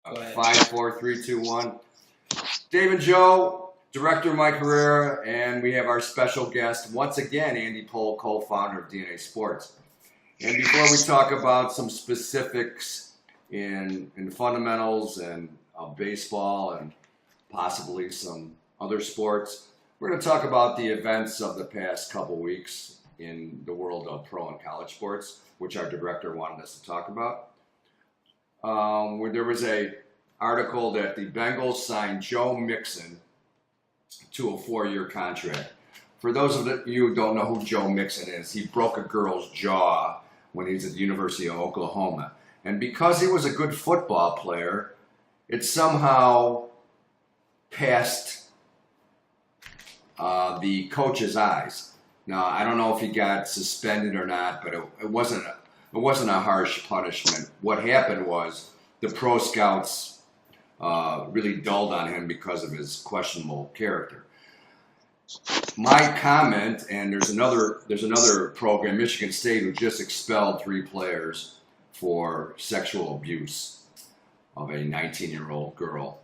Go ahead. 5, 4, 3, 2, 1. Dave and Joe, director Mike Herrera, and we have our special guest, once again, Andy Pohl, co-founder of DNA Sports. And before we talk about some specifics in fundamentals and baseball and possibly some other sports, we're going to talk about the events of the past couple weeks in the world of pro and college sports, which our director wanted us to talk about. Where there was a article that the Bengals signed Joe Mixon to a 4-year contract. For those of you who don't know who Joe Mixon is, he broke a girl's jaw when he was at the University of Oklahoma. And because he was a good football player, it somehow passed the coach's eyes. Now, I don't know if he got suspended or not, but it wasn't a harsh punishment. What happened was the pro scouts really dulled on him because of his questionable character. My comment, and there's another program, Michigan State, who just expelled 3 players for sexual abuse of a 19-year-old girl,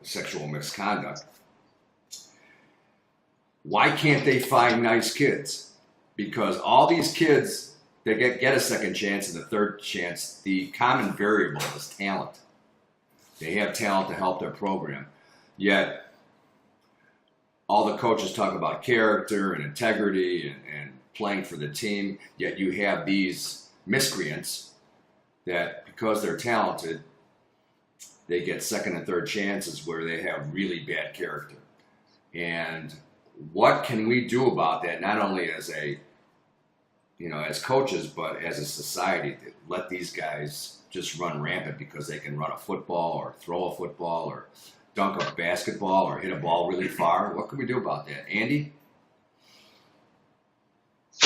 sexual misconduct. Why can't they find nice kids? Because all these kids, they get a second chance and a third chance. The common variable is talent. They have talent to help their program. Yet, all the coaches talk about character and integrity and playing for the team. Yet you have these miscreants that, because they're talented, they get second and third chances where they have really bad character. And what can we do about that? Not only as as coaches, but as a society, that let these guys just run rampant because they can run a football or throw a football or dunk a basketball or hit a ball really far. What can we do about that? Andy?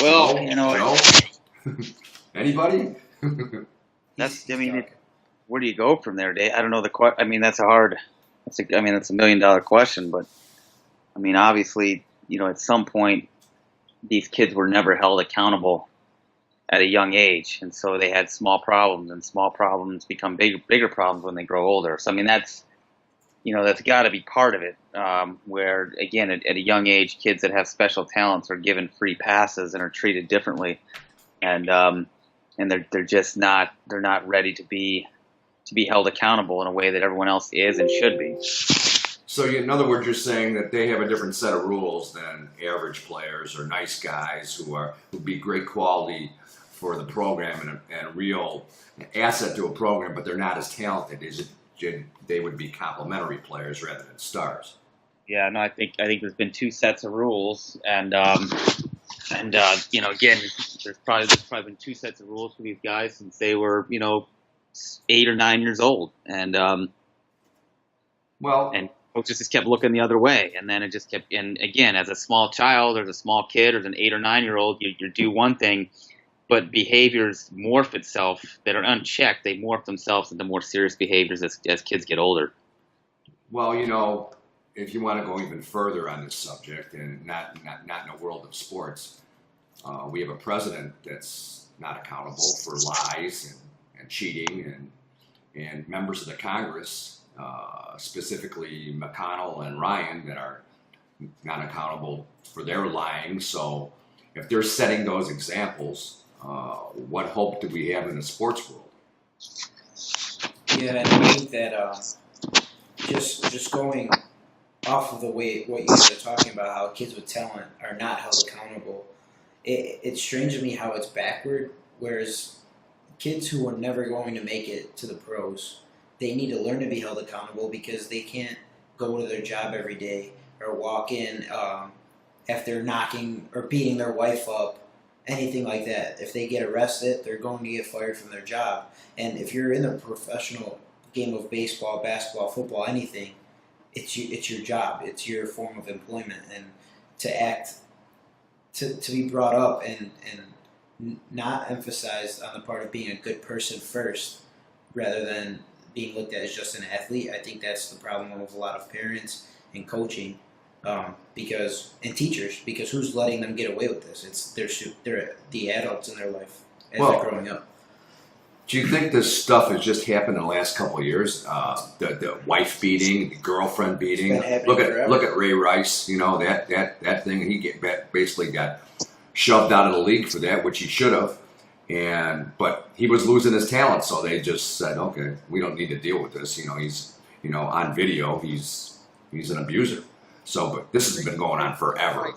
Well, Joe? Anybody? where do you go from there, Dave? I don't know that's a $1 million question, but obviously, at some point, these kids were never held accountable at a young age, and so they had small problems, and small problems become bigger problems when they grow older. So that's got to be part of it. Where again, at a young age, kids that have special talents are given free passes and are treated differently, and they're just not ready to be held accountable in a way that everyone else is and should be. So, in other words, you're saying that they have a different set of rules than average players or nice guys who'd be great quality for the program and a real asset to a program, but they're not as talented as they would be complementary players rather than stars. Yeah, no, I think there's been 2 sets of rules, and again, there's probably been 2 sets of rules for these guys since they were 8 or 9 years old, and coaches just kept looking the other way, and then it just kept. And again, as a small child, or as a small kid, or as an 8 or 9 year old, you do one thing, but behaviors morph itself that are unchecked. They morph themselves into more serious behaviors as kids get older. Well, if you want to go even further on this subject, and not in the world of sports, we have a president that's not accountable for lies and cheating, and members of the Congress. Specifically McConnell and Ryan, that are not accountable for their lying. So if they're setting those examples, what hope do we have in the sports world? Yeah, and I think that just going off of the way what you guys are talking about, how kids with talent are not held accountable, it's strange to me how it's backward, whereas kids who are never going to make it to the pros, they need to learn to be held accountable because they can't go to their job every day or walk in if they're knocking or beating their wife up, anything like that. If they get arrested, they're going to get fired from their job. And if you're in the professional game of baseball, basketball, football, anything, it's your job. It's your form of employment. And to be brought up and not emphasized on the part of being a good person first rather than being looked at as just an athlete. I think that's the problem with a lot of parents and coaching, and teachers, because who's letting them get away with this? They're the adults in their life as they're growing up. Do you think this stuff has just happened in the last couple of years? The wife beating, the girlfriend beating. Look at Ray Rice. You know that thing. He basically got shoved out of the league for that, which he should have. But he was losing his talent, so they just said, okay, we don't need to deal with this. You know, he's on video, he's an abuser. So, but this has been going on forever.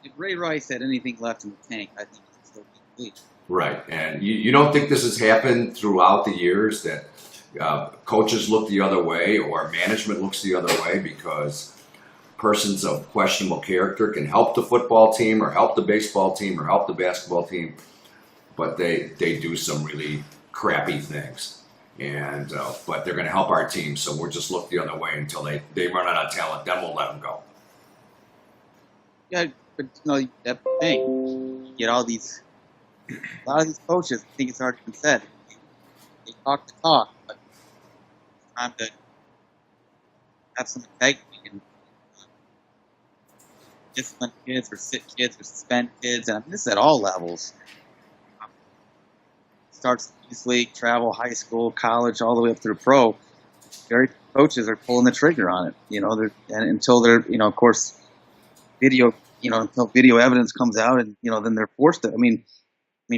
If Ray Rice had anything left in the tank, I think he'd still be in the league. Right, and you don't think this has happened throughout the years that coaches look the other way or management looks the other way because persons of questionable character can help the football team or help the baseball team or help the basketball team, but they do some really crappy things. And but they're going to help our team, so we'll just look the other way until they run out of talent. Then we'll let them go. Yeah, but that thing, you get a lot of these coaches, I think it's already been said, they talk the talk, but it's time to have some integrity and discipline kids or sit kids or suspend kids, and I mean, this is at all levels. Starts the youth league, travel, high school, college, all the way up through pro. Very few coaches are pulling the trigger on it, and until they're, of course, until video evidence comes out, and then they're forced to. I mean,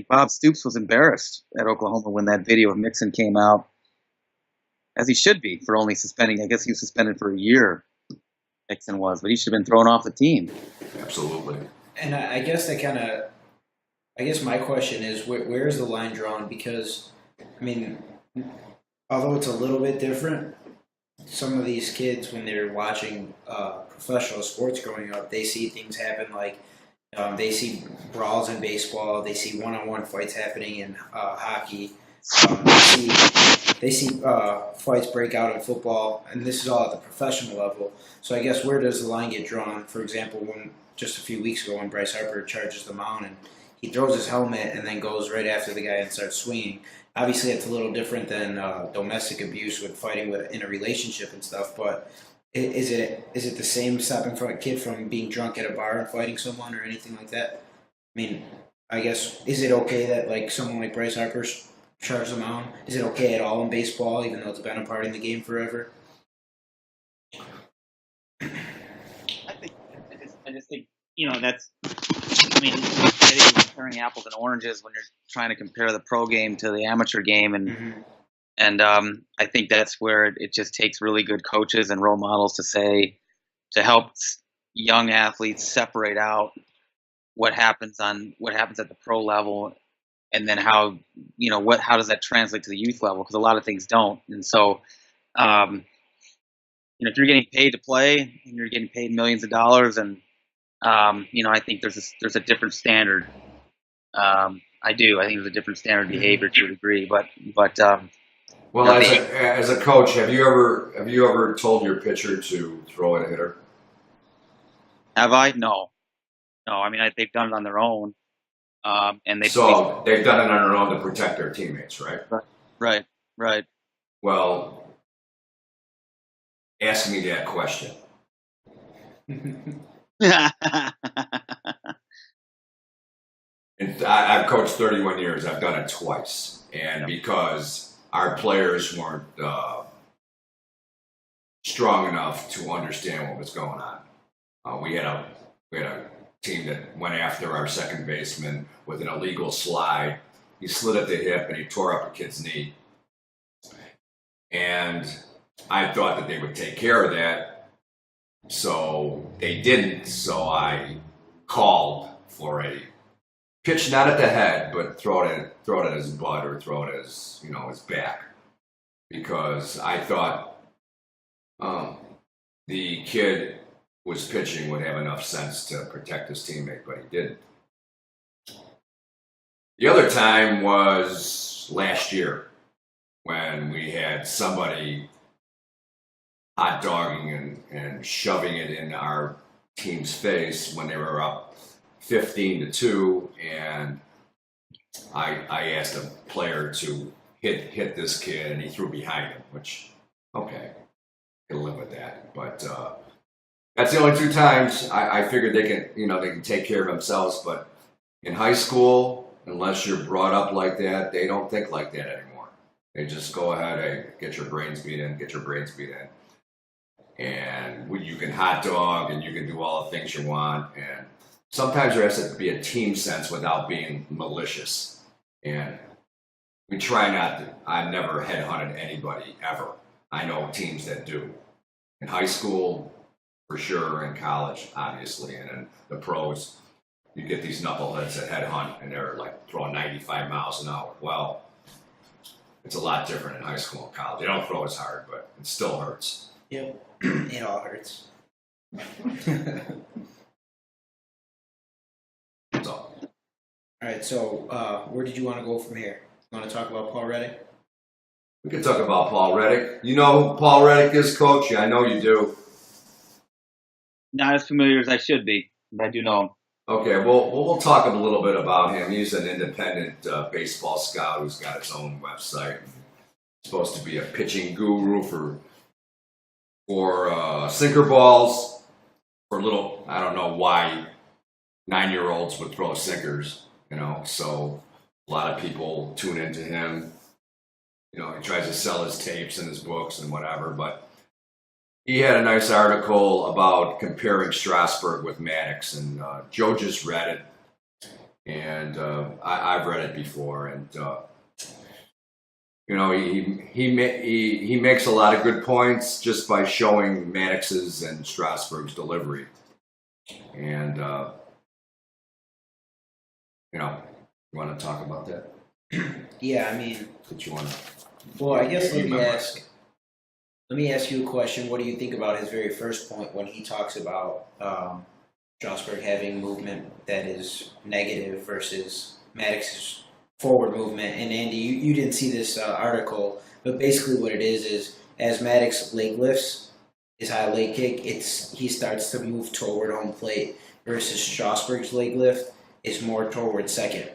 Bob Stoops was embarrassed at Oklahoma when that video of Mixon came out, as he should be for only suspending. I guess he was suspended for a year. Mixon was, but he should have been thrown off the team. Absolutely. And I guess my question is, where is the line drawn? Because, although it's a little bit different, some of these kids, when they're watching professional sports growing up, they see things happen like they see brawls in baseball, they see one-on-one fights happening in hockey, they see fights break out in football, and this is all at the professional level. So I guess where does the line get drawn? For example, when just a few weeks ago when Bryce Harper charges the mound and he throws his helmet and then goes right after the guy and starts swinging. Obviously, it's a little different than domestic abuse with fighting in a relationship and stuff. But is it the same stopping a kid from being drunk at a bar and fighting someone or anything like that? I guess, is it okay that someone like Bryce Harper charges the mound? Is it okay at all in baseball, even though it's been a part in the game forever? I just think that's. I think you're comparing apples and oranges when you're trying to compare the pro game to the amateur game, and I think that's where it just takes really good coaches and role models to help young athletes separate out what happens at the pro level, and then how does that translate to the youth level? Because a lot of things don't, and so if you're getting paid to play and you're getting paid millions of dollars and I think there's a different standard. I think there's a different standard behavior to a degree, but well, as a coach, have you ever told your pitcher to throw at a hitter? Have I? No. They've done it on their own, and they've done it on their own to protect their teammates, right? Right. Well, ask me that question. And I've coached 31 years. I've done it twice, and because our players weren't strong enough to understand what was going on, we had a team that went after our second baseman with an illegal slide. He slid at the hip and he tore up a kid's knee, and I thought that they would take care of that. So they didn't, so I called for a pitch, not at the head, but throw it at his butt or throw it at his back. Because I thought the kid who was pitching would have enough sense to protect his teammate, but he didn't. The other time was last year when we had somebody hot dogging and shoving it in our team's face when they were up 15-2, and I asked a player to hit this kid, and he threw behind him, which, okay, I can live with that. But that's the only two times I figured they can take care of themselves. But in high school, unless you're brought up like that, they don't think like that anymore. They just go ahead, hey, get your brains beat in, get your brains beat in. And you can hot dog and you can do all the things you want. And sometimes there has to be a team sense without being malicious. And we try not to, I've never headhunted anybody ever. I know teams that do. In high school, for sure, in college, obviously, and in the pros, you get these knuckleheads that headhunt and they're like throwing 95 miles an hour. Well, it's a lot different in high school and college. They don't throw as hard, but it still hurts. Yep, it all hurts. So, All right, so where did you want to go from here? You want to talk about Paul Reddick? we can talk about Paul Reddick. You know who Paul Reddick is, Coach? Yeah, I know you do. Not as familiar as I should be, but I do know him. Okay, well, we'll talk a little bit about him. He's an independent baseball scout who's got his own website. He's supposed to be a pitching guru for sinker balls. For little, I don't know why 9-year-olds would throw sinkers, so a lot of people tune into him. He tries to sell his tapes and his books and whatever, but he had a nice article about comparing Strasburg with Maddux, and Joe just read it, and I've read it before, and he makes a lot of good points just by showing Maddux's and Strasburg's delivery, and you want to talk about that? Yeah, I mean, Did you want to? well, I guess let me ask you a question. What do you think about his very first point when he talks about Strasburg having movement that is negative versus Maddux's forward movement? And Andy, you didn't see this article, but basically what it is as Maddux leg lifts, his high leg kick, he starts to move toward home plate versus Strasburg's leg lift is more toward second.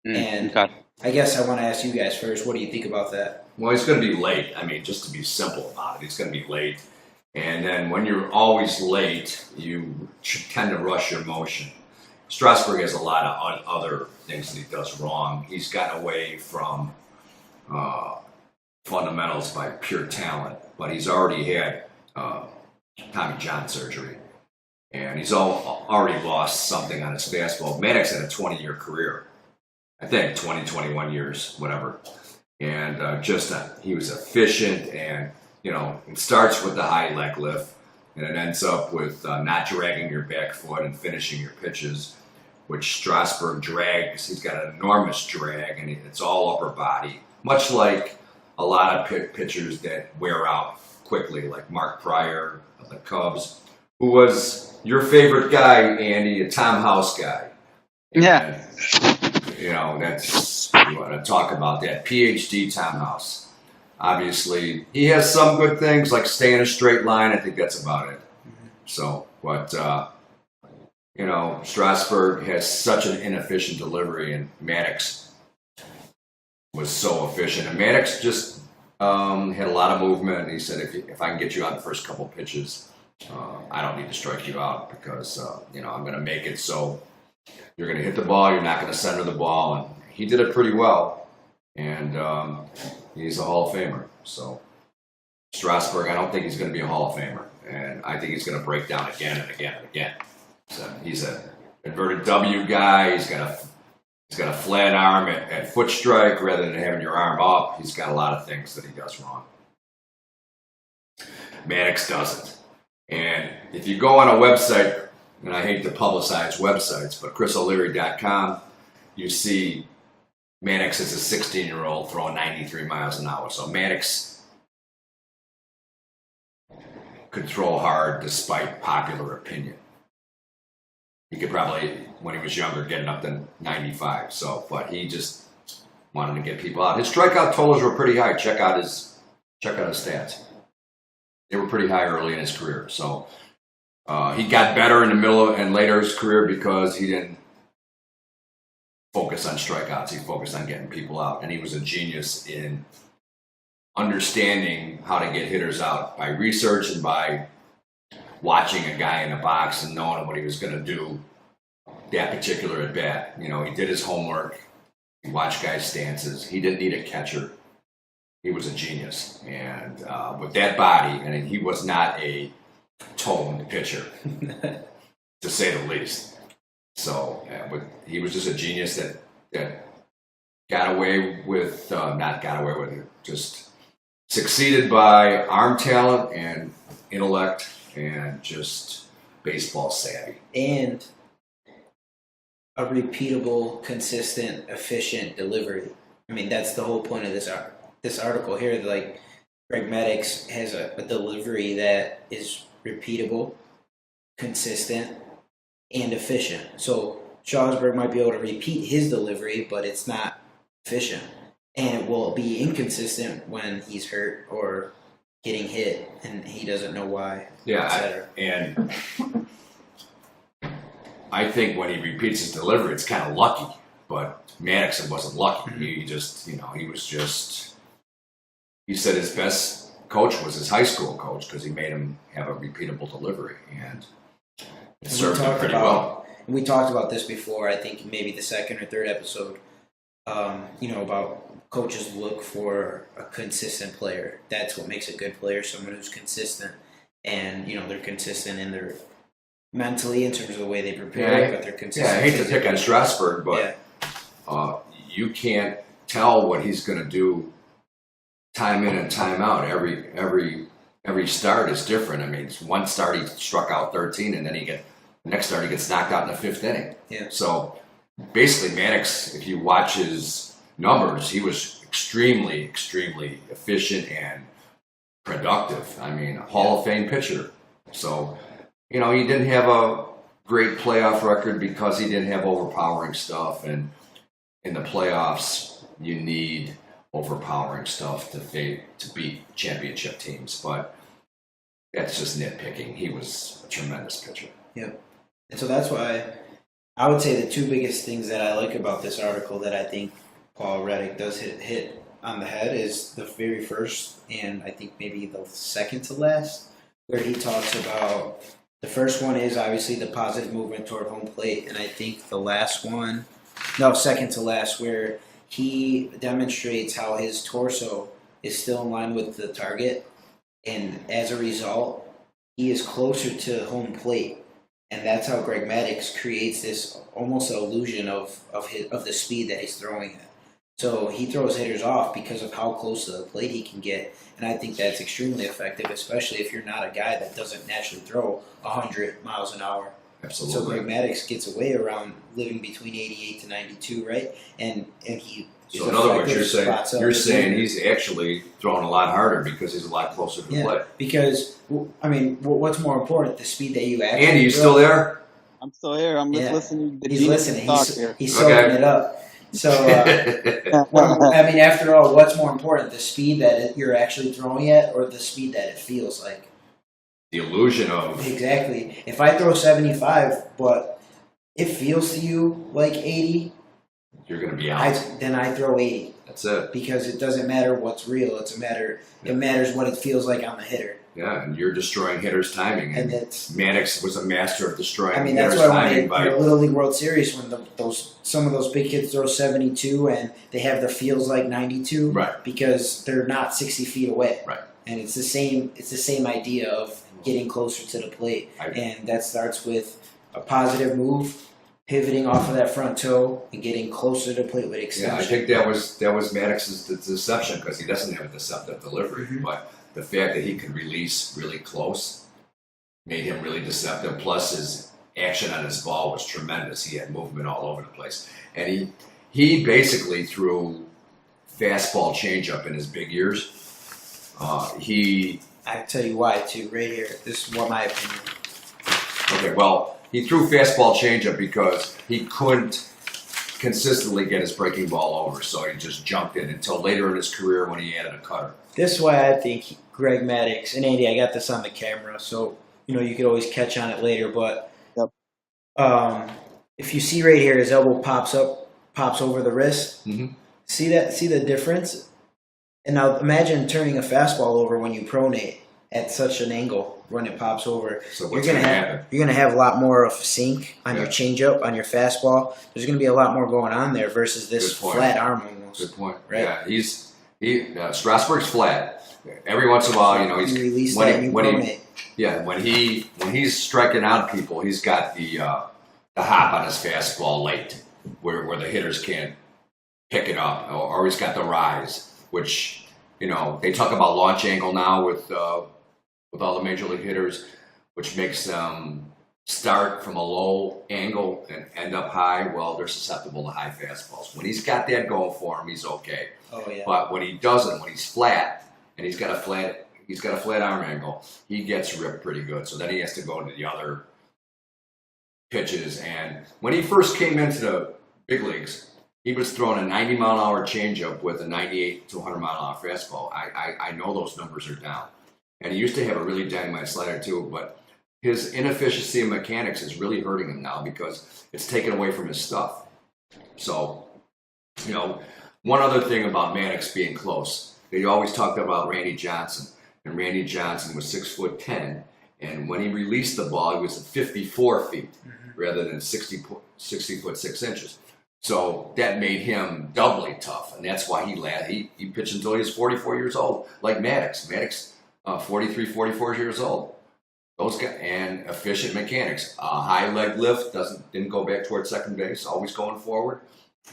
And Okay. I guess I want to ask you guys first, what do you think about that? Well, he's going to be late. I mean, just to be simple about it, he's going to be late. And then when you're always late, you tend to rush your motion. Strasburg has a lot of other things that he does wrong. He's gotten away from fundamentals by pure talent, but he's already had Tommy John surgery. And he's already lost something on his fastball. Maddux had a 20-year career. I think 20, 21 years, whatever. And he was efficient, and it starts with the high leg lift, and it ends up with not dragging your back foot and finishing your pitches, which Strasburg drags. He's got an enormous drag, and it's all upper body, much like a lot of pitchers that wear out quickly, like Mark Pryor of the Cubs, who was your favorite guy, Andy, a Tom House guy. Yeah. That's, you want to talk about that. PhD Tom House. Obviously, he has some good things like stay in a straight line. I think that's about it. So, but, Strasburg has such an inefficient delivery, and Maddux was so efficient. And Maddux just had a lot of movement. And he said, if I can get you out the first couple pitches, I don't need to strike you out because, I'm going to make it so you're going to hit the ball, you're not going to center the ball. And he did it pretty well. And he's a Hall of Famer. So Strasburg, I don't think he's going to be a Hall of Famer. And I think he's going to break down again and again and again. So he's an inverted W guy. He's got a flat arm at foot strike rather than having your arm up. He's got a lot of things that he does wrong. Maddux doesn't. And if you go on a website, and I hate to publicize websites, but ChrisO'Leary.com, you see Maddux is a 16-year-old throwing 93 miles an hour. So Maddux could throw hard despite popular opinion. He could probably, when he was younger, get up to 95. But he just wanted to get people out. His strikeout totals were pretty high. Check out his stats. They were pretty high early in his career. So he got better in the middle and later in his career because he didn't focus on strikeouts. He focused on getting people out. And he was a genius in understanding how to get hitters out by research and by watching a guy in the box and knowing what he was going to do that particular at bat. He did his homework. He watched guys' stances. He didn't need a catcher. he was a genius. And with that body, and he was not a toned pitcher, to say the least. So he was just a genius that got away with, not got away with it, just succeeded by arm talent and intellect and just baseball savvy. And a repeatable, consistent, efficient delivery. I mean, that's the whole point of this article here. Like, Greg Maddux has a delivery that is repeatable, consistent, and efficient. So Strasburg might be able to repeat his delivery, but it's not efficient. And it will be inconsistent when he's hurt or getting hit and he doesn't know why. Yeah, and I think when he repeats his delivery, it's kind of lucky. But Maddux wasn't lucky. He just, he said his best coach was his high school coach because he made him have a repeatable delivery, and it served him pretty well. We talked about this before. I think maybe the second or third episode. About coaches look for a consistent player. That's what makes a good player. Someone who's consistent, and they're consistent in their mentally in terms of the way they prepare, but they're consistent. Yeah, I hate to pick on Strasburg, but you can't tell what he's going to do time in and time out. Every start is different. I mean, one start he struck out 13, and then next start he gets knocked out in the 5th inning. Yeah. So basically, Maddux, if you watch his numbers, he was extremely, extremely efficient and productive. I mean, a Hall of Fame pitcher. So, he didn't have a great playoff record because he didn't have overpowering stuff. And in the playoffs, you need overpowering stuff to beat championship teams. But that's just nitpicking. He was a tremendous pitcher. Yep. And so that's why I would say the two biggest things that I like about this article that I think Paul Reddick does hit on the head is the very first, and I think maybe the second to last, where he talks about the first one is obviously the positive movement toward home plate, and I think second to last, where he demonstrates how his torso is still in line with the target, and as a result, he is closer to home plate. And that's how Greg Maddux creates this almost illusion of the speed that he's throwing at. So he throws hitters off because of how close to the plate he can get. And I think that's extremely effective, especially if you're not a guy that doesn't naturally throw 100 miles an hour. Absolutely. So Greg Maddux gets away around living between 88 to 92, right? And he. So in other words, you're saying he's actually throwing a lot harder because he's a lot closer to the plate. Because, what's more important, the speed that you actually Andy, you still there? I'm still here. I'm just listening. He's listening. He's soaking it up. So, after all, what's more important, the speed that you're actually throwing at or the speed that it feels like? The illusion of... Exactly. If I throw 75, but it feels to you like 80... You're going to be out. Then I throw 80. That's it. Because it doesn't matter what's real. It matters what it feels like on the hitter. Yeah, and you're destroying hitters' timing. And Maddux was a master of destroying that's hitters' why timing. When the Little League World Series, when some of those big kids throw 72 and they have the feels like 92, right? Because they're not 60 feet away, right? And it's the same idea of getting closer to the plate, and that starts with a positive move, pivoting off of that front toe and getting closer to the plate with extension. Yeah, I think that was Maddux's deception because he doesn't have a deceptive delivery, but the fact that he could release really close made him really deceptive. Plus, his action on his ball was tremendous. He had movement all over the place, and he basically threw fastball changeup in his big years. I tell you why too. Right here, this is my opinion. Okay, well. He threw fastball changeup because he couldn't consistently get his breaking ball over, so he just jumped in until later in his career when he added a cutter. This is why I think Greg Maddux, and Andy, I got this on the camera, so you could always catch on it later, but if you see right here, his elbow pops over the wrist. Mm-hmm. See the difference? And now imagine turning a fastball over when you pronate at such an angle when it pops over. So what's going to happen? You're going to have a lot more of sink on your changeup, on your fastball. There's going to be a lot more going on there versus this flat arm almost. Good point. Right? Yeah, Strasburg's flat. Every once in a while, you know, You release that and you bone it. when he's striking out people, he's got the hop on his fastball late, where the hitters can't pick it up, or he's got the rise, which, you know, they talk about launch angle now with all the major league hitters, which makes them start from a low angle and end up high. Well, they're susceptible to high fastballs. When he's got that going for him, he's okay. Oh yeah. But when he doesn't, when he's flat and he's got a flat arm angle, he gets ripped pretty good. So then he has to go into the other pitches. And when he first came into the big leagues, he was throwing a 90-mile-an-hour changeup with a 98 to 100-mile-an-hour fastball. I know those numbers are down. And he used to have a really dynamite slider too, but his inefficiency in mechanics is really hurting him now because it's taken away from his stuff. So, you know, one other thing about Maddux being close, they always talked about Randy Johnson, and Randy Johnson was 6'10", and when he released the ball, he was at 54 feet rather than 60 foot 6 inches. So that made him doubly tough, and that's why he pitched until he was 44 years old, like Maddux. Maddux, 43, 44 years old. Those guys, and efficient mechanics. High leg lift, didn't go back towards second base, always going forward.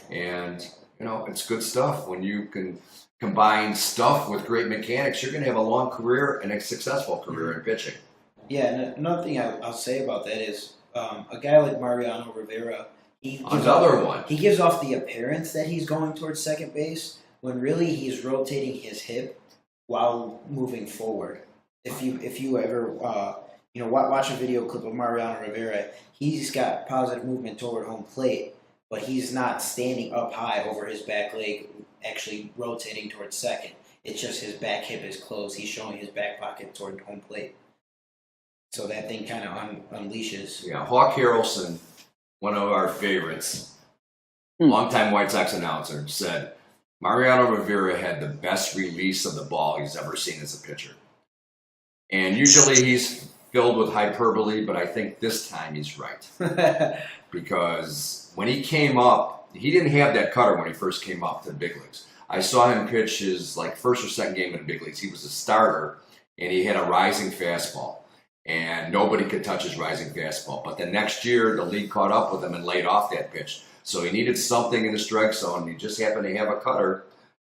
And, you know, it's good stuff. When you can combine stuff with great mechanics, you're going to have a long career and a successful career in pitching. Yeah, and another thing I'll say about that is a guy like Mariano Rivera, he gives off the appearance that he's going towards second base when really he's rotating his hip while moving forward. If you ever watch a video clip of Mariano Rivera, he's got positive movement toward home plate, but he's not standing up high over his back leg, actually rotating towards second. It's just his back hip is closed. He's showing his back pocket toward home plate. So that thing kind of unleashes. Yeah, Hawk Harrelson, one of our favorites, longtime White Sox announcer, said Mariano Rivera had the best release of the ball he's ever seen as a pitcher. And usually he's filled with hyperbole, but I think this time he's right. Because when he came up, he didn't have that cutter when he first came up to the big leagues. I saw him pitch his first or second game in the big leagues. He was a starter, and he had a rising fastball. And nobody could touch his rising fastball. But the next year, the league caught up with him and laid off that pitch. So he needed something in the strike zone. He just happened to have a cutter.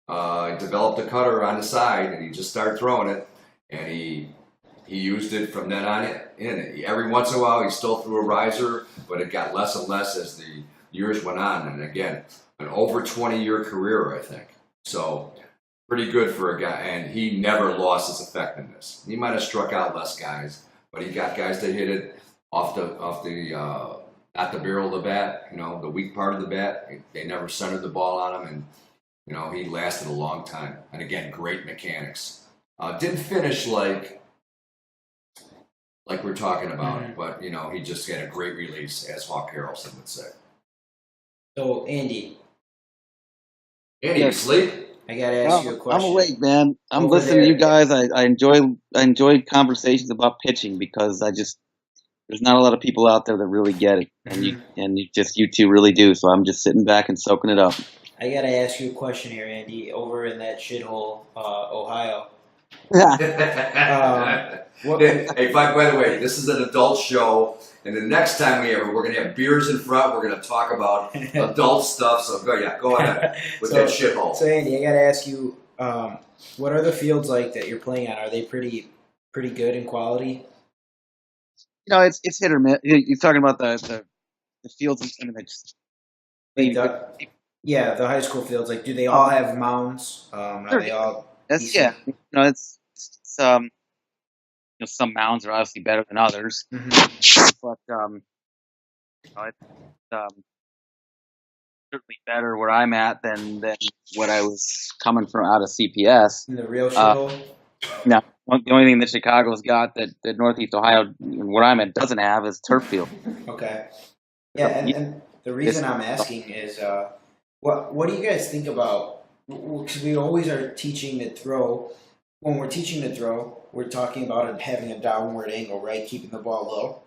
He developed a cutter on the side, and he just started throwing it. And he used it from then on in. Every once in a while, he still threw a riser, but it got less and less as the years went on. And again, an over 20-year career, I think. So pretty good for a guy. And he never lost his effectiveness. He might have struck out less guys, but he got guys that hit it off the not the barrel of the bat, the weak part of the bat. They never centered the ball on him, and he lasted a long time. And again, great mechanics. Didn't finish like we're talking about, but he just had a great release, as Hawk Harrelson would say. So Andy, you asleep? I gotta ask you a question. I'm awake, man. I'm listening to you guys. I enjoy conversations about pitching because there's not a lot of people out there that really get it, and you two really do. So I'm just sitting back and soaking it up. I gotta ask you a question here, Andy. Over in that shithole, Ohio. Hey, by the way, this is an adult show, and the next time we're going to have beers in front. We're going to talk about adult stuff. So go ahead with that shithole. So Andy, I got to ask you, what are the fields like that you're playing on? Are they pretty good in quality? It's hit or miss. You're talking about the fields. Yeah, the high school fields. Do they all have mounds? Are they all? Yeah. Some mounds are obviously better than others, but it's certainly better where I'm at than what I was coming from out of CPS. In the real shithole? No, the only thing that Chicago's got that Northeast Ohio, where I'm at, doesn't have is turf field. Okay. Yeah, and the reason I'm asking is, what do you guys think about? Because we always are teaching to throw. When we're teaching to throw, we're talking about having a downward angle, right? Keeping the ball low.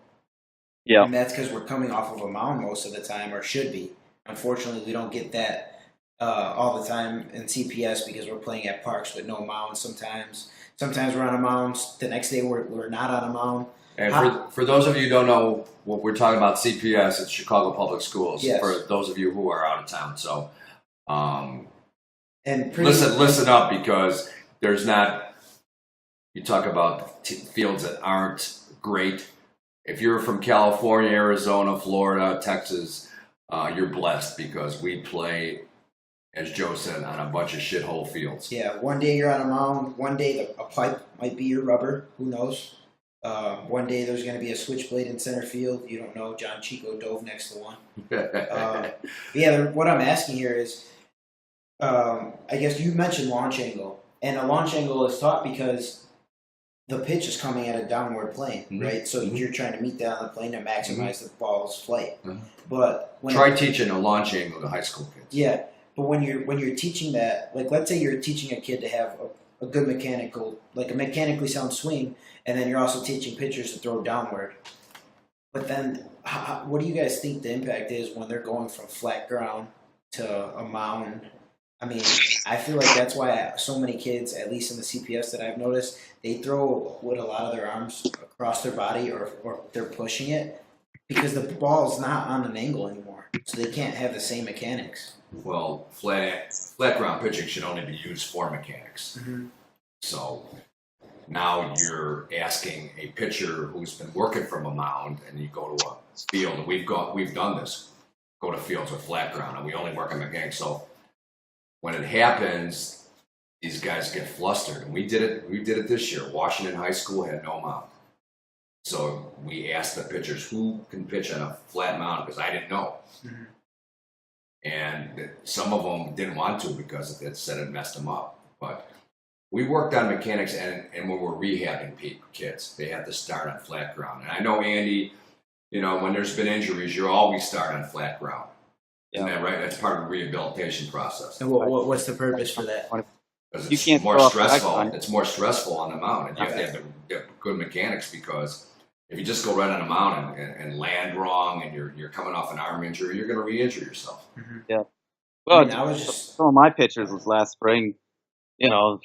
Yeah. And that's because we're coming off of a mound most of the time, or should be. Unfortunately, we don't get that all the time in CPS because we're playing at parks with no mound sometimes. Sometimes we're on a mound. The next day we're not on a mound. And for those of you who don't know what we're talking about, CPS, it's Chicago Public Schools. Yes. For those of you who are out of town, so and listen up, because there's not. You talk about fields that aren't great. If you're from California, Arizona, Florida, Texas, you're blessed because we play, as Joe said, on a bunch of shithole fields. Yeah, one day you're on a mound. One day a pipe might be your rubber. Who knows? One day there's going to be a switchblade in center field. You don't know. John Chico dove next to one. Yeah, what I'm asking here is, I guess you mentioned launch angle. And a launch angle is taught because the pitch is coming at a downward plane, right? So you're trying to meet that on the plane to maximize the ball's flight. But try teaching a launch angle to high school kids. Yeah, but when you're teaching that, like let's say you're teaching a kid to have a good a mechanically sound swing, and then you're also teaching pitchers to throw downward. But then, what do you guys think the impact is when they're going from flat ground to a mound? I mean, I feel like that's why so many kids, at least in the CPS that I've noticed, they throw with a lot of their arms across their body or they're pushing it because the ball's not on an angle anymore. So they can't have the same mechanics. Well, flat ground pitching should only be used for mechanics. So now you're asking a pitcher who's been working from a mound, and you go to a field, and we've done this. Go to fields with flat ground, and we only work on mechanics. So when it happens, these guys get flustered, and we did it this year. Washington High School had no mound, so we asked the pitchers who can pitch on a flat mound because I didn't know, and some of them didn't want to because it said it messed them up. But we worked on mechanics, and when we're rehabbing kids, they have to start on flat ground. And I know, Andy, when there's been injuries, you always start on flat ground. Isn't that right? That's part of the rehabilitation process. And what's the purpose for that? Because it's more stressful. It's more stressful on the mound, and you have to have the good mechanics, because if you just go right on a mound and land wrong, and you're coming off an arm injury, you're going to re-injure yourself. Yeah. Well, some of my pitchers was last spring.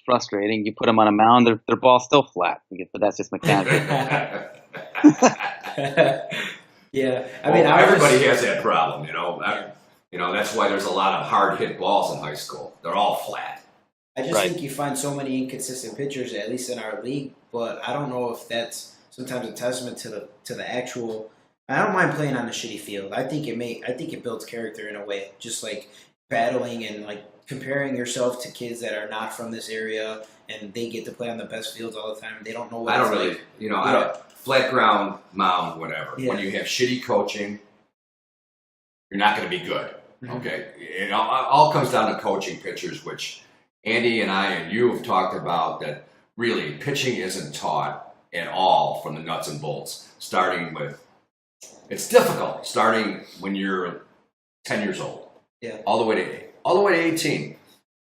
Frustrating. You put them on a mound, their ball's still flat, but that's just mechanical. Yeah, everybody has that problem. That's why there's a lot of hard hit balls in high school. They're all flat. I just think you find so many inconsistent pitchers, at least in our league. But I don't know if that's sometimes a testament to the actual. I don't mind playing on a shitty field. I think it builds character in a way, just like battling and like comparing yourself to kids that are not from this area, and they get to play on the best fields all the time. They don't know what I don't flat ground, mound, whatever. Yeah. When you have shitty coaching, you're not going to be good. Okay, it all comes down to coaching pitchers, which Andy and I and you have talked about. That really pitching isn't taught at all from the nuts and bolts. It's difficult starting when you're 10 years old. Yeah. All the way to 18.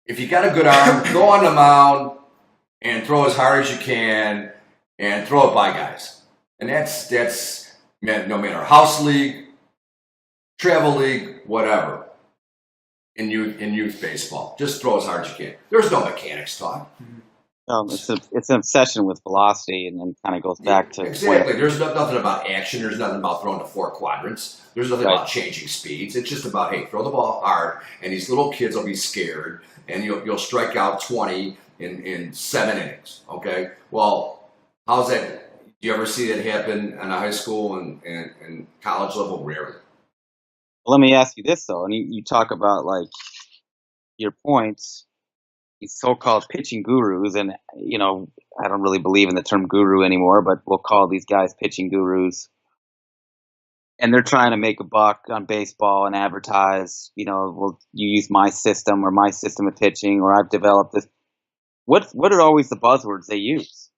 If you got a good arm, go on the mound and throw as hard as you can and throw it by guys. And that's no matter house league, travel league, whatever. In youth baseball, just throw as hard as you can. There's no mechanics taught. It's an obsession with velocity, and then kind of goes back to exactly. There's nothing about action. There's nothing about throwing to 4 quadrants. There's nothing about changing speeds. It's just about, hey, throw the ball hard, and these little kids will be scared, and you'll strike out 20 in 7 innings. Okay. Well, how's that? Do you ever see that happen in a high school and college level? Rarely. Well, let me ask you this though, and you talk about like your points. These so-called pitching gurus, and I don't really believe in the term guru anymore, but we'll call these guys pitching gurus. And they're trying to make a buck on baseball and advertise, well, you use my system or my system of pitching, or I've developed this. What are always the buzzwords they use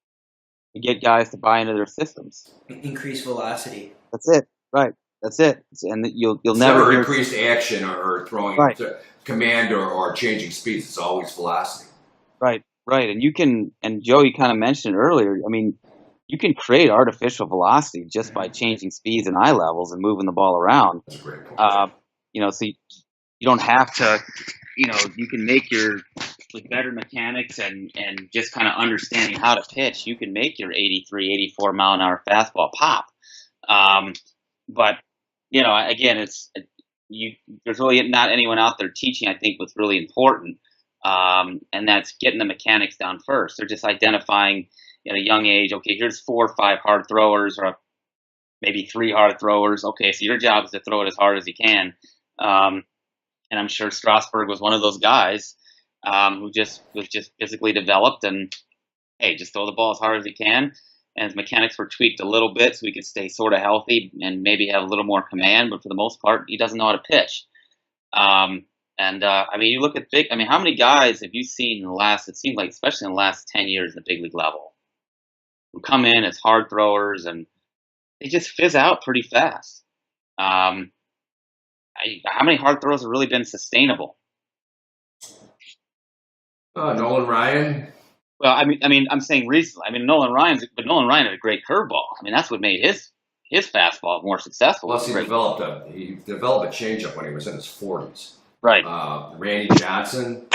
to get guys to buy into their systems? Increase velocity. That's it, right? That's it. And you'll never hear increased action or throwing command or changing speeds. It's always velocity. Right. And Joe, you kind of mentioned earlier, I mean, you can create artificial velocity just by changing speeds and eye levels and moving the ball around. That's a great point. So you don't have to, you can make with better mechanics and just kind of understanding how to pitch, you can make your 83, 84 mile an hour fastball pop. But, again, there's really not anyone out there teaching, I think, what's really important. And that's getting the mechanics down first. They're just identifying at a young age, okay, here's 4 or 5 hard throwers, or maybe 3 hard throwers. Okay, so your job is to throw it as hard as you can. And I'm sure Strasburg was one of those guys who was just physically developed, and hey, just throw the ball as hard as you can. And his mechanics were tweaked a little bit so he could stay sort of healthy and maybe have a little more command. But for the most part, he doesn't know how to pitch. You look at how many guys have you seen it seems like, especially in the last 10 years, at the big league level, who come in as hard throwers and they just fizz out pretty fast. How many hard throws have really been sustainable? Nolan Ryan. Well, I'm saying recently. Nolan Ryan had a great curveball. That's what made his fastball more successful. Plus, he developed a changeup when he was in his 40s. Right. Randy Johnson.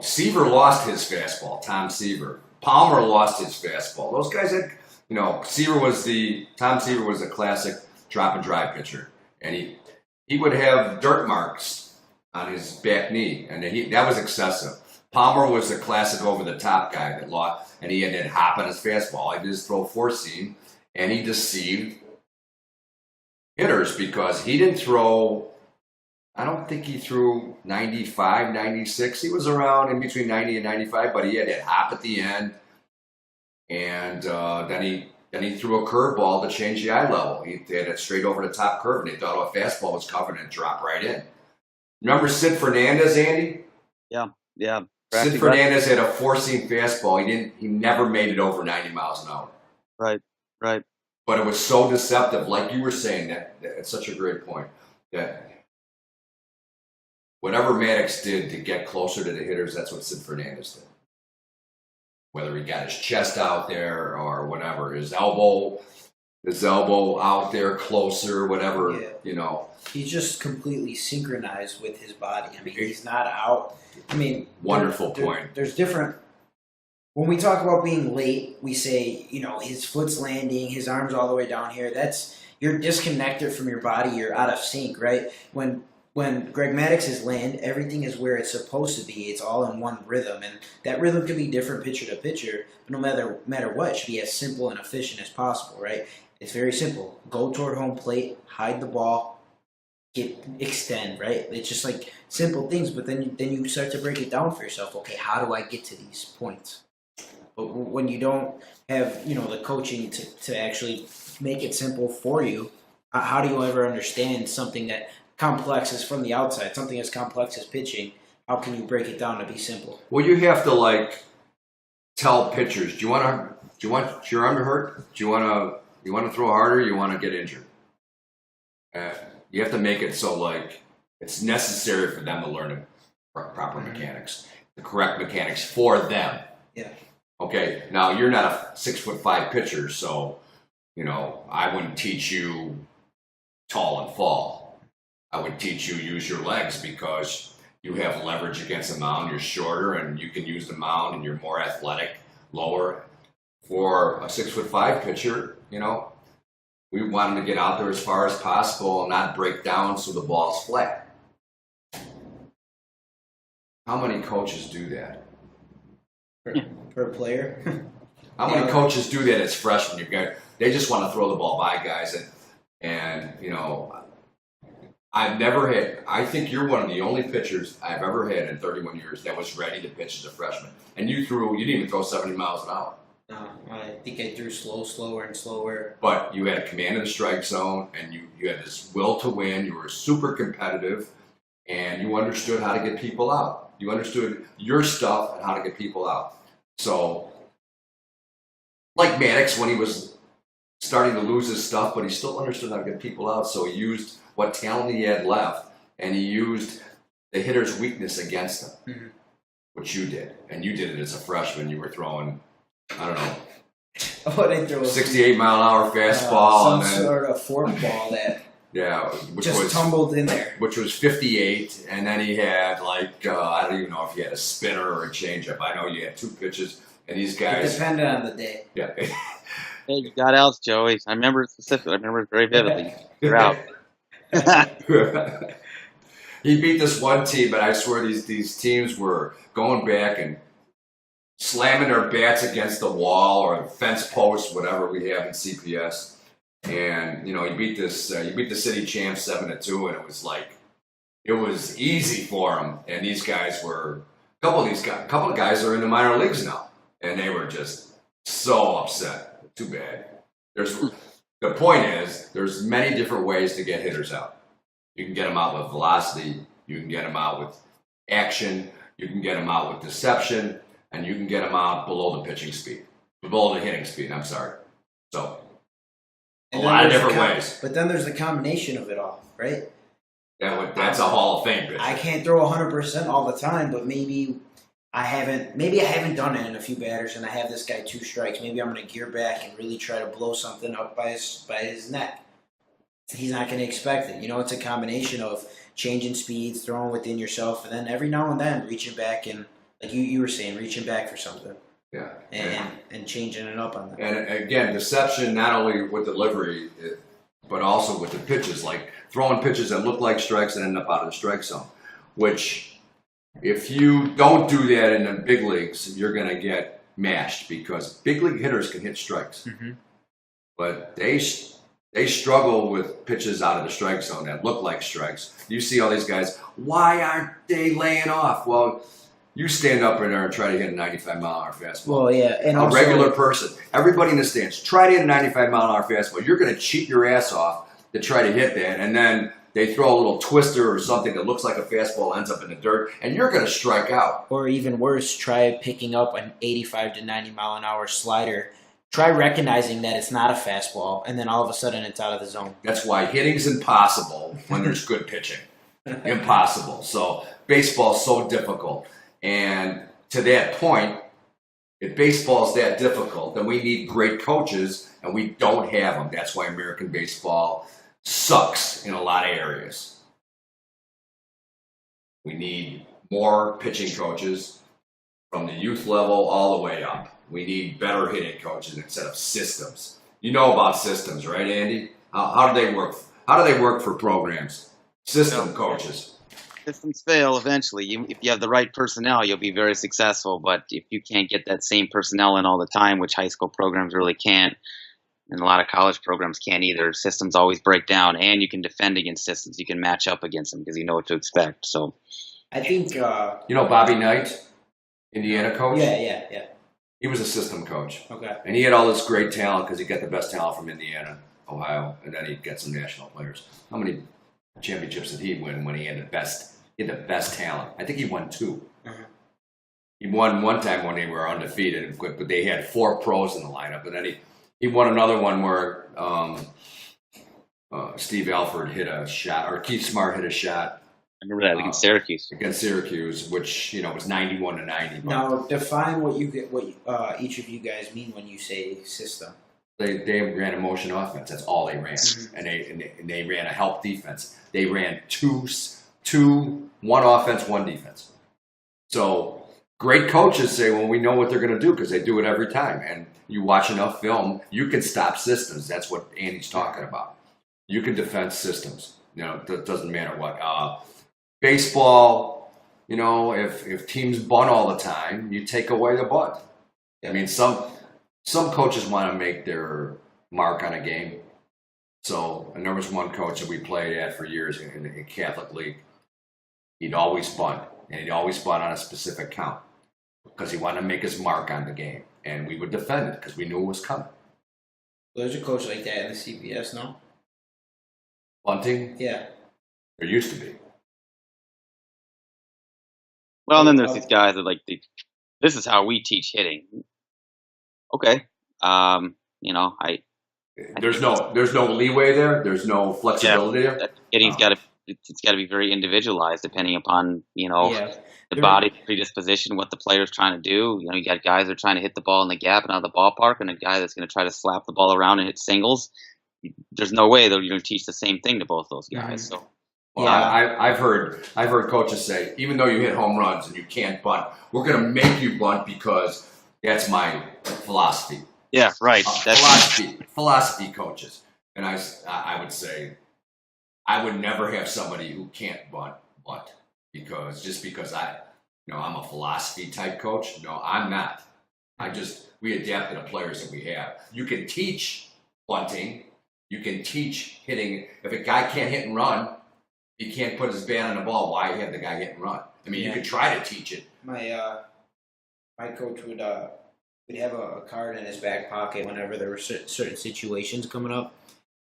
Seaver lost his fastball. Tom Seaver. Palmer lost his fastball. Those guys had, Tom Seaver was a classic drop and drive pitcher, and he would have dirt marks on his back knee, and that was excessive. Palmer was the classic over-the-top guy that lost, and he had that hop on his fastball. He just throw four-seam, and he deceived hitters because he didn't throw, I don't think he threw 95, 96. He was around in between 90 and 95, but he had that hop at the end, and then he threw a curveball to change the eye level. He had it straight over the top curve, and they thought a fastball was covered and it dropped right in. Remember Sid Fernandez, Andy? Yeah. Sid Fernandez had a four-seam fastball. He never made it over 90 miles an hour. Right. But it was so deceptive, like you were saying, that's such a great point, that whatever Maddux did to get closer to the hitters, that's what Sid Fernandez did. Whether he got his chest out there or whatever, his elbow out there closer, whatever, He's just completely synchronized with his body. He's not out. Wonderful point. There's different. When we talk about being late, we say, his foot's landing, his arm's all the way down here. You're disconnected from your body. You're out of sync, right? When Greg Maddux land, everything is where it's supposed to be. It's all in one rhythm, and that rhythm can be different pitcher to pitcher. But no matter what, it should be as simple and efficient as possible, right? It's very simple. Go toward home plate, hide the ball, extend, right? It's just like simple things, but then you start to break it down for yourself. Okay, how do I get to these points? But when you don't have the coaching to actually make it simple for you, how do you ever understand something that complex is from the outside? Something as complex as pitching, how can you break it down to be simple? Well, you have to tell pitchers, do you want your arm to hurt? Do you want to throw harder? You want to get injured? You have to make it so it's necessary for them to learn the proper mechanics, the correct mechanics for them. Yeah. Okay. Now you're not a 6'5" pitcher, so I wouldn't teach you tall and fall. I would teach you use your legs because you have leverage against the mound. You're shorter, and you can use the mound, and you're more athletic, lower. For a 6'5" pitcher, we want him to get out there as far as possible and not break down so the ball's flat. How many coaches do that? Per player? How many coaches do that as freshmen? They just want to throw the ball by guys, and I've never had. I think you're one of the only pitchers I've ever had in 31 years that was ready to pitch as a freshman. And you didn't even throw 70 miles an hour. No, I think I threw slower and slower. But you had a command of the strike zone, and you had this will to win. You were super competitive, and you understood how to get people out. You understood your stuff and how to get people out. So, like Maddux, when he was starting to lose his stuff, but he still understood how to get people out, so he used what talent he had left, and he used the hitter's weakness against them, which you did. And you did it as a freshman. You were throwing, I don't know, 68-mile-an-hour fastball. Some sort of fork ball that Yeah, just tumbled in there. Which was 58, and then he had like I don't even know if he had a spinner or a changeup. I know you had 2 pitches, and these guys. It depended on the day. Yeah. Hey, you got outs, Joey. I remember it specifically. I remember it very vividly. You're out. He beat this one team, but I swear these teams were going back and slamming their bats against the wall or a fence post, whatever we have in CPS. And you beat the city champs 7-2, and it was like it was easy for them. And these guys were a couple of guys are in the minor leagues now, and they were just so upset. Too bad. The point is, there's many different ways to get hitters out. You can get them out with velocity. You can get them out with action. You can get them out with deception, and you can get them out below the pitching speed, below the hitting speed. I'm sorry. So. A lot of different ways. But then there's the combination of it all, right? That's a Hall of Fame pitcher. I can't throw 100% all the time, but maybe I haven't done it in a few batters, and I have this guy 2 strikes. Maybe I'm going to gear back and really try to blow something up by his neck. He's not going to expect it. It's a combination of changing speeds, throwing within yourself, and then every now and then reaching back and, like you were saying, reaching back for something. Yeah. And changing it up on that. And again, deception not only with delivery, but also with the pitches, like throwing pitches that look like strikes and end up out of the strike zone, which if you don't do that in the big leagues, you're going to get mashed because big league hitters can hit strikes. Mm-hmm. But they struggle with pitches out of the strike zone that look like strikes. You see all these guys, why aren't they laying off? Well, you stand up in there and try to hit a 95-mile-an-hour fastball. Well, yeah. And a regular person, everybody in the stands, try to hit a 95-mile-an-hour fastball. You're going to cheat your ass off to try to hit that, and then they throw a little twister or something that looks like a fastball, ends up in the dirt, and you're going to strike out. Or even worse, try picking up an 85 to 90-mile-an-hour slider. Try recognizing that it's not a fastball, and then all of a sudden it's out of the zone. That's why hitting's impossible when there's good pitching. Impossible. So baseball's so difficult. And to that point, if baseball's that difficult, then we need great coaches, and we don't have them. That's why American baseball sucks in a lot of areas. We need more pitching coaches from the youth level all the way up. We need better hitting coaches instead of systems. You know about systems, right, Andy? How do they work? How do they work for programs? System coaches. Systems fail eventually. If you have the right personnel, you'll be very successful. But if you can't get that same personnel in all the time, which high school programs really can't, and a lot of college programs can't either, systems always break down. And you can defend against systems. You can match up against them because you know what to expect. So, I think Bobby Knight, Indiana coach. Yeah. He was a system coach. Okay. And he had all this great talent because he got the best talent from Indiana, Ohio, and then he got some national players. How many championships did he win when he had the best? He had the best talent. I think he won 2. Uh-huh. He won one time when they were undefeated, but they had 4 pros in the lineup, and then he won another one where Steve Alford hit a shot, or Keith Smart hit a shot. I remember that against Syracuse. Against Syracuse, which was 91-90. Now, define what each of you guys mean when you say system. They ran a motion offense. That's all they ran, and they ran a help defense. They ran one offense, one defense. So great coaches say, well, we know what they're going to do because they do it every time. And you watch enough film, you can stop systems. That's what Andy's talking about. You can defend systems. It doesn't matter what. Baseball, if teams bunt all the time, you take away the bunt. I mean, some coaches want to make their mark on a game. So, and there was one coach that we played at for years in the Catholic League. He'd always bunt, and he'd always bunt on a specific count because he wanted to make his mark on the game. And we would defend it because we knew it was coming. There's a coach like that in the CPS, no? Bunting? Yeah. There used to be. Well, and then there's these guys that this is how we teach hitting. Okay. There's no leeway there. There's no flexibility there. Hitting's got to be very individualized depending upon the body predisposition, what the player's trying to do. You got guys that are trying to hit the ball in the gap and out of the ballpark, and a guy that's going to try to slap the ball around and hit singles. there's no way that you're going to teach the same thing to both those guys. So, Well, I've heard coaches say, even though you hit home runs and you can't bunt, we're going to make you bunt because that's my philosophy. Yeah, right. Philosophy coaches. And I would say, I would never have somebody who can't bunt because I'm a philosophy type coach. No, I'm not. We adapt to the players that we have. You can teach bunting. You can teach hitting. If a guy can't hit and run, he can't put his bat on the ball. Why have the guy hit and run? I mean, you could try to teach it. My coach would have a card in his back pocket whenever there were certain situations coming up.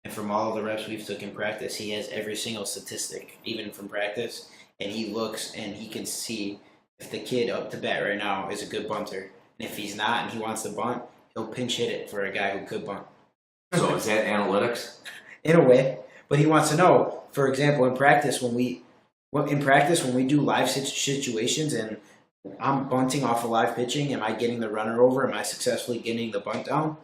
And from all the reps we've took in practice, he has every single statistic, even from practice. And he looks and he can see if the kid up to bat right now is a good bunter. And if he's not and he wants to bunt, he'll pinch hit it for a guy who could bunt. So is that analytics? In a way. But he wants to know, for example, in practice when we do live situations and I'm bunting off of live pitching, am I getting the runner over? Am I successfully getting the bunt down?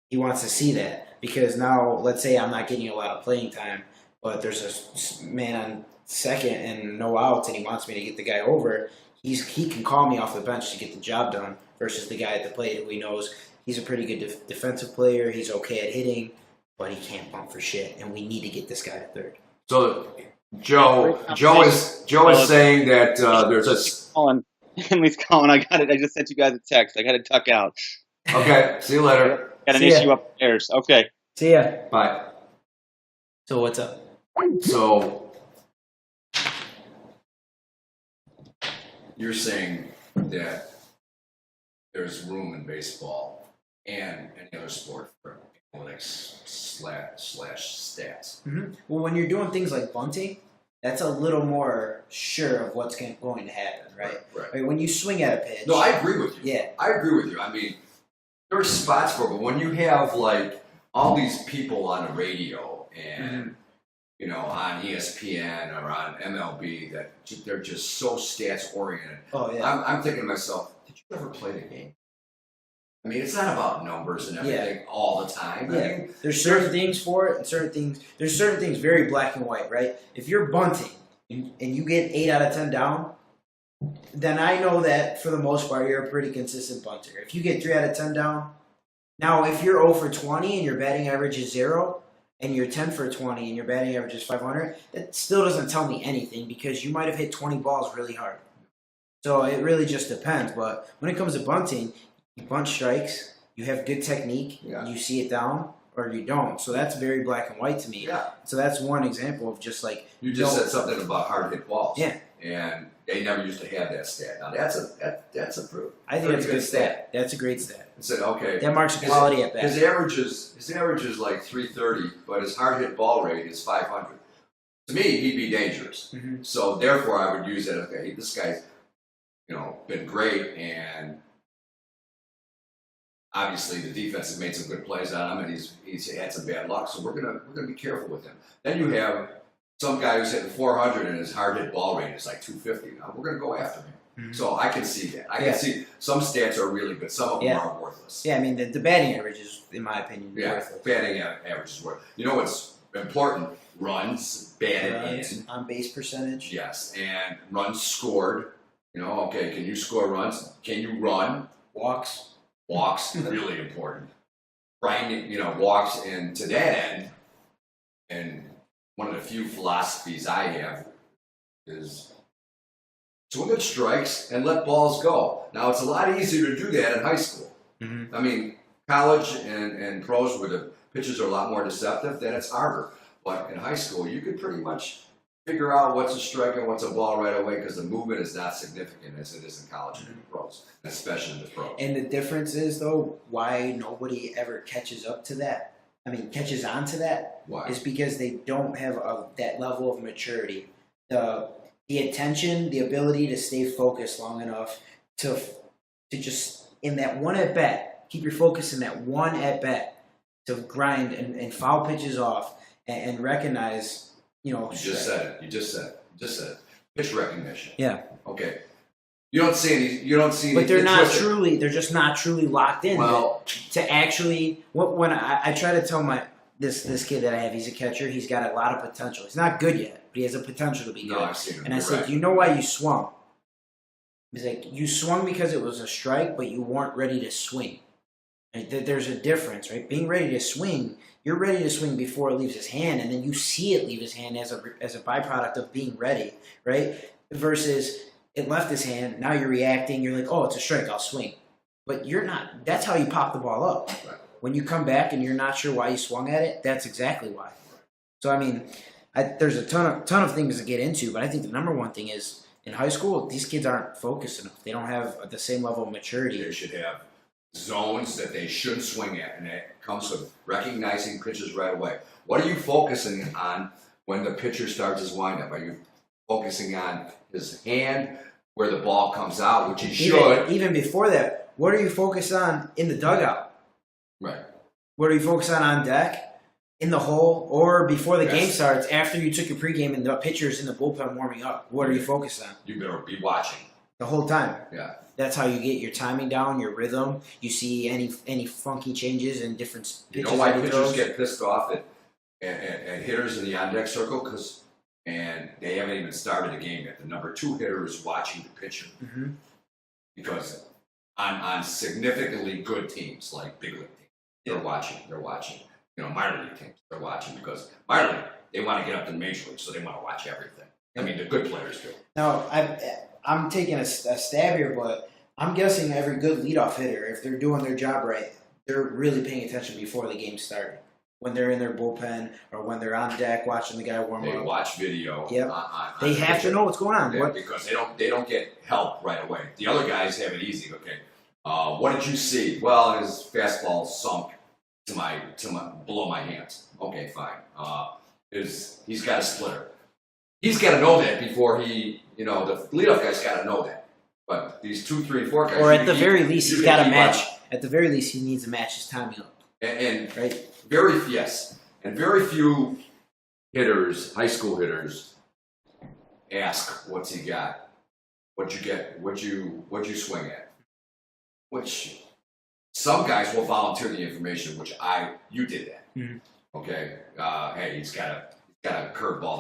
He wants to see that because now, let's say I'm not getting a lot of playing time, but there's a man on second and no outs, and he wants me to get the guy over. He can call me off the bench to get the job done versus the guy at the plate who he knows he's a pretty good defensive player. He's okay at hitting, but he can't bunt for shit, and we need to get this guy to third. So Joe is saying that there's a. Emily's calling. I got it. I just sent you guys a text. I got to tuck out. Okay. See you later. Got an issue upstairs. Okay. See ya. Bye. So what's up? So you're saying that there's room in baseball and any other sport for analytics slash stats. Mm-hmm. Well, when you're doing things like bunting, that's a little more sure of what's going to happen, right? Right. I mean, when you swing at a pitch. No, I agree with you. Yeah. I agree with you. I mean, there's spots for it, but when you have like all these people on the radio and on ESPN or on MLB that they're just so stats oriented. Oh yeah. I'm thinking to myself, did you ever play the game? I mean, it's not about numbers and everything all the time. Yeah. I mean, there's certain things for it, and there's certain things very black and white, right? If you're bunting and you get 8 out of 10 down, then I know that for the most part you're a pretty consistent bunter. If you get 3 out of 10 down, now if you're 0 for 20 and your batting average is 0, and you're 10 for 20 and your batting average is 500, that still doesn't tell me anything because you might have hit 20 balls really hard. So it really just depends. But when it comes to bunting, you bunt strikes, you have good technique, you see it down, or you don't. So that's very black and white to me. Yeah. So that's one example of just like... You just said something about hard hit balls. Yeah. And they never used to have that stat. Now that's a proof. I think that's a good stat. That's a great stat. And said, okay. That marks quality at bat. His average is like 330, but his hard hit ball rate is 500. To me, he'd be dangerous. Mm-hmm. So therefore, I would use that. Okay, this guy's been great, and obviously the defense has made some good plays on him, and he's had some bad luck. So we're gonna be careful with him. Then you have some guy who's hitting 400 and his hard hit ball rate is like 250. Now we're gonna go after him. Mm-hmm. So I can see that. I can see some stats are really good. Some of them are worthless. Yeah, I mean the batting average is, in my opinion, worthless. Batting average is worthless. You know what's important? Runs batted in. On base percentage. Yes, and runs scored. Okay, can you score runs? Can you run? Walks, really important. Walks, and to that end, and one of the few philosophies I have is swing at strikes and let balls go. Now, it's a lot easier to do that in high school. Mm-hmm. I mean, college and pros where the pitches are a lot more deceptive, then it's harder. But in high school, you could pretty much figure out what's a strike and what's a ball right away because the movement is not significant as it is in college and in the pros, especially in the pros. And the difference is, though, why nobody ever catches on to that, Why? is because they don't have that level of maturity. The attention, the ability to stay focused long enough to just, in that one at-bat, keep your focus in that one at-bat, to grind and foul pitches off and recognize... You just said it. Pitch recognition. Yeah. Okay. You don't see any. But they're just not truly locked in. Well, to actually, when I try to tell this kid that I have, he's a catcher. He's got a lot of potential. He's not good yet, but he has a potential to be good. No, I've seen him. And I You're said, right. "Do you know why you swung?" He's like, "You swung because it was a strike, but you weren't ready to swing." Right? There's a difference, right? Being ready to swing, you're ready to swing before it leaves his hand, and then you see it leave his hand as a byproduct of being ready, right? Versus it left his hand. Now you're reacting. You're like, "Oh, it's a strike. I'll swing," but you're not. That's how you pop the ball up. Right. When you come back and you're not sure why you swung at it, that's exactly why. So I mean, there's a ton of things to get into, but I think the number one thing is in high school, these kids aren't focused enough. They don't have the same level of maturity. They should have zones that they should swing at, and it comes with recognizing pitches right away. What are you focusing on when the pitcher starts his windup? Are you focusing on his hand, where the ball comes out, which he should? Even before that, what are you focused on in the dugout? Right. What are you focused on deck, in the hole, or before the game Yes. starts, after you took your pregame and the pitcher's in the bullpen warming up? What are you focused on? You better be watching. The whole time. Yeah. That's how you get your timing down, your rhythm. You see any funky changes in different You pitches know why that he pitchers throws. get pissed off at hitters in the on-deck circle? And they haven't even started the game yet. The number 2 hitter is watching the pitcher. Mm-hmm. Because on significantly good teams, like big league teams, they're watching. You know, minor league teams, they're watching because minor league, they want to get up to the major league, so they want to watch everything. I mean, the good players do. Now, I'm taking a stab here, but I'm guessing every good leadoff hitter, if they're doing their job right, they're really paying attention before the game started. When they're in their bullpen or when they're on deck watching the guy warm They up. watch video. Yep. On They the have to pitcher. know what's going on. Yeah, What, because they don't get help right away. The other guys have it easy. Okay, what did you see? Well, his fastball sunk to my below my hands. Okay, fine. He's got a splitter. He's got to know that before he, the leadoff guy's got to know that. But these 2, 3, and 4 guys, or at the very least, you he's can got to keep match. up. At the very least, he needs to match his timing up. And Right? very few hitters, high school hitters, ask what's he got, what'd you get, what'd you swing at, which some guys will volunteer the information, which you did that. Mhm. Okay, hey, he's got a curveball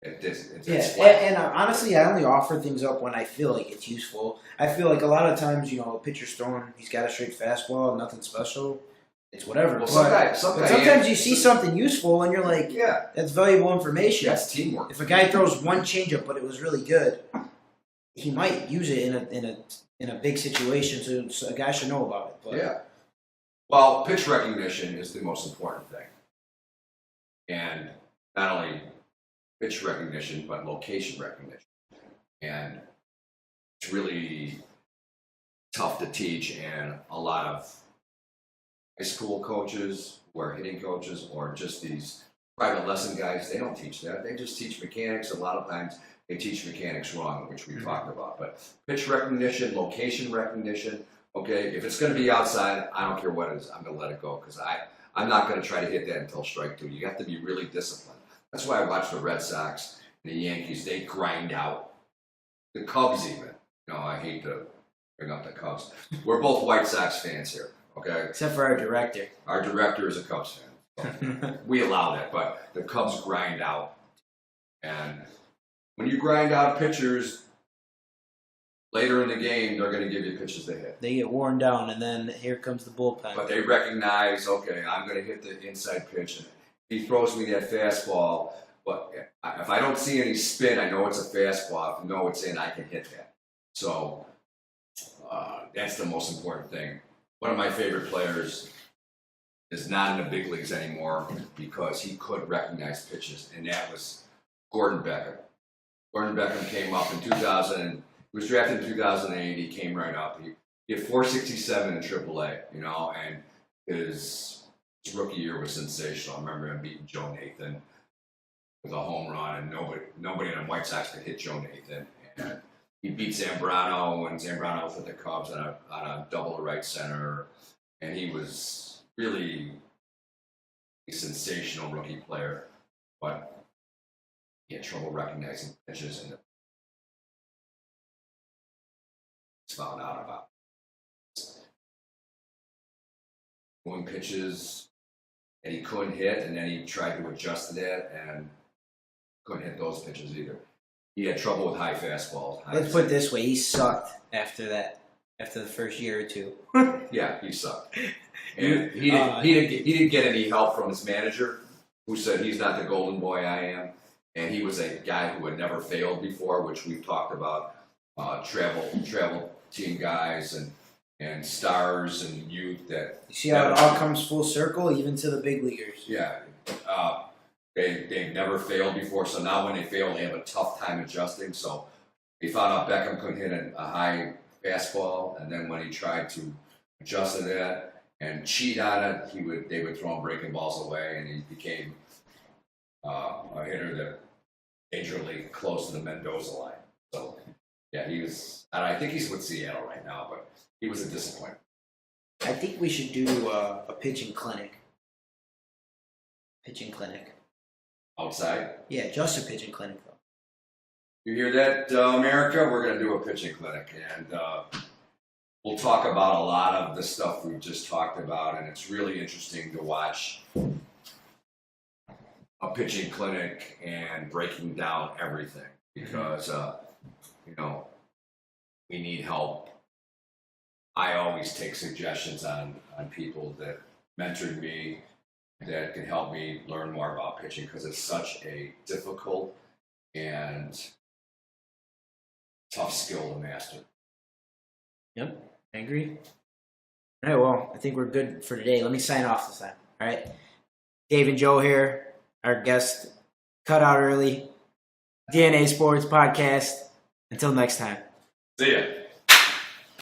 that it's Yeah, flat. and honestly, I only offer things up when I feel like it's useful. I feel like a lot of times, a pitcher's throwing, he's got a straight fastball, nothing special. It's whatever. Well, But sometimes you see some- something useful and you're like, Yeah, that's valuable information. that's teamwork. If a guy throws one changeup but it was really good, he might use it in a big situation, so a guy should know about it. But Yeah. Well, pitch recognition is the most important thing. And not only pitch recognition, but location recognition. And it's really tough to teach, and a lot of high school coaches who are hitting coaches or just these private lesson guys, they don't teach that. They just teach mechanics. A lot of times they teach mechanics wrong, which we talked about. But pitch recognition, location recognition, okay, if it's going to be outside, I don't care what it is, I'm going to let it go because I'm not going to try to hit that until strike 2. You have to be really disciplined. That's why I watch the Red Sox and the Yankees. They grind out. The Cubs even. I hate to bring up the Cubs. We're both White Sox fans here, okay? except for our director. Our director is a Cubs fan. So we allow that, but the Cubs grind out. And when you grind out pitchers, later in the game, they're going to give you pitches to hit. They get worn down, and then here comes the bullpen. But they recognize, okay, I'm going to hit the inside pitch. And he throws me that fastball, but if I don't see any spin, I know it's a fastball. If I know it's in, I can hit that. So that's the most important thing. One of my favorite players is not in the big leagues anymore because he could recognize pitches, and that was Gordon Beckham. Gordon Beckham came up in 2000. He was drafted in 2008. He came right up. He had 467 in AAA, and his rookie year was sensational. I remember him beating Joe Nathan with a home run, and nobody in the White Sox could hit Joe Nathan. And he beat Zambrano when Zambrano was with the Cubs on a double to right center, and he was really a sensational rookie player, but he had trouble recognizing pitches, and found out about going pitches and he couldn't hit, and then he tried to adjust to that and couldn't hit those pitches either. He had trouble with high fastballs. Let's put it this way: he sucked after that. After the first year or two. Yeah, he sucked. And he didn't get any help from his manager, who said he's not the golden boy I am. And he was a guy who had never failed before, which we've talked about. Travel team guys and stars and youth that. You see how it all comes full circle, even to the big leaguers. Yeah. They've never failed before, so now when they fail, they have a tough time adjusting. So they found out Beckham couldn't hit a high fastball, and then when he tried to adjust to that and cheat on it, they would throw him breaking balls away, and he became a hitter that dangerously close to the Mendoza line. So yeah, he was. And I think he's with Seattle right now, but he was a disappointment. I think we should do a pitching clinic. Pitching clinic. Outside? Yeah, just a pitching clinic though. You hear that, America? We're going to do a pitching clinic, and we'll talk about a lot of the stuff we've just talked about, and it's really interesting to watch a pitching clinic and breaking down everything because, we need help. I always take suggestions on people that mentored me that can help me learn more about pitching because it's such a difficult and tough skill to master. Yep, I agree. All right, well, I think we're good for today. Let me sign off this time. All right. Dave and Joe here, our guest, cut out early. DNA Sports Podcast. Until next time. See ya.